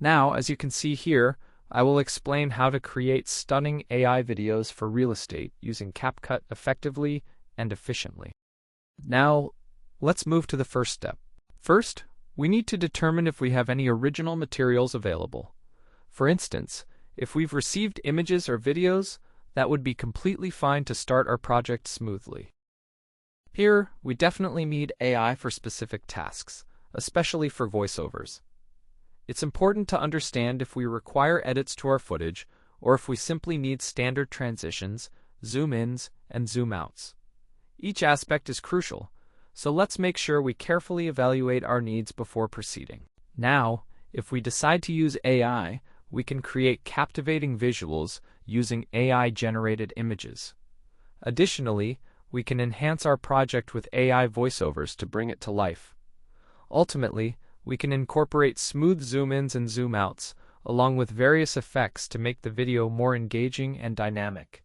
Now, as you can see here, I will explain how to create stunning AI videos for real estate using CapCut effectively and efficiently. Now, let's move to the first step. First, we need to determine if we have any original materials available. For instance, if we've received images or videos, that would be completely fine to start our project smoothly. Here, we definitely need AI for specific tasks, especially for voiceovers. It's important to understand if we require edits to our footage or if we simply need standard transitions, zoom-ins, and zoom-outs. Each aspect is crucial, so let's make sure we carefully evaluate our needs before proceeding. Now, if we decide to use AI, we can create captivating visuals using AI-generated images. Additionally, we can enhance our project with AI voiceovers to bring it to life. Ultimately, we can incorporate smooth zoom-ins and zoom-outs, along with various effects to make the video more engaging and dynamic.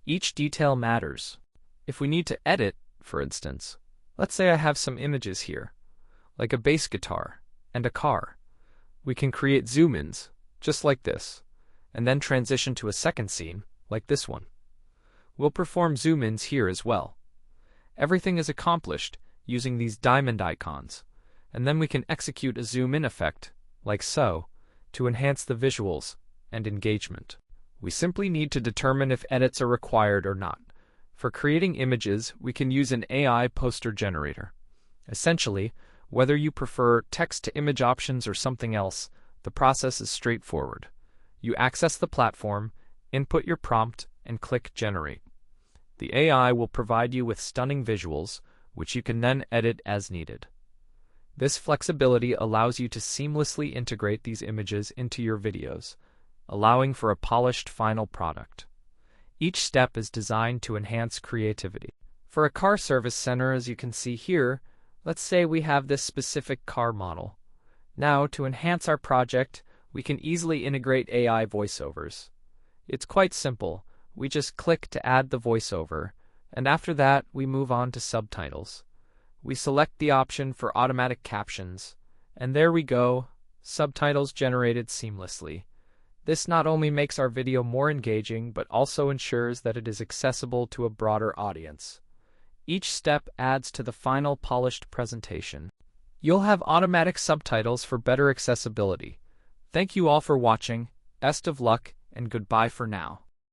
Each detail matters. If we need to edit, for instance, let's say I have some images here, like a bass guitar and a car. We can create zoom-ins, just like this, and then transition to a second scene, like this one. We'll perform zoom-ins here as well. Everything is accomplished using these diamond icons, and then we can execute a zoom-in effect, like so, to enhance the visuals and engagement. We simply need to determine if edits are required or not. For creating images, we can use an AI poster generator. Essentially, whether you prefer text-to-image options or something else, the process is straightforward. You access the platform, input your prompt, and click Generate. The AI will provide you with stunning visuals, which you can then edit as needed. This flexibility allows you to seamlessly integrate these images into your videos, allowing for a polished final product. Each step is designed to enhance creativity. For a car service center, as you can see here, let's say we have this specific car model. Now, to enhance our project, we can easily integrate AI voiceovers. It's quite simple. We just click to add the voiceover, and after that, we move on to subtitles. We select the option for automatic captions, and there we go, subtitles generated seamlessly. This not only makes our video more engaging, but also ensures that it is accessible to a broader audience. Each step adds to the final polished presentation. You'll have automatic subtitles for better accessibility. Thank you all for watching, best of luck, and goodbye for now.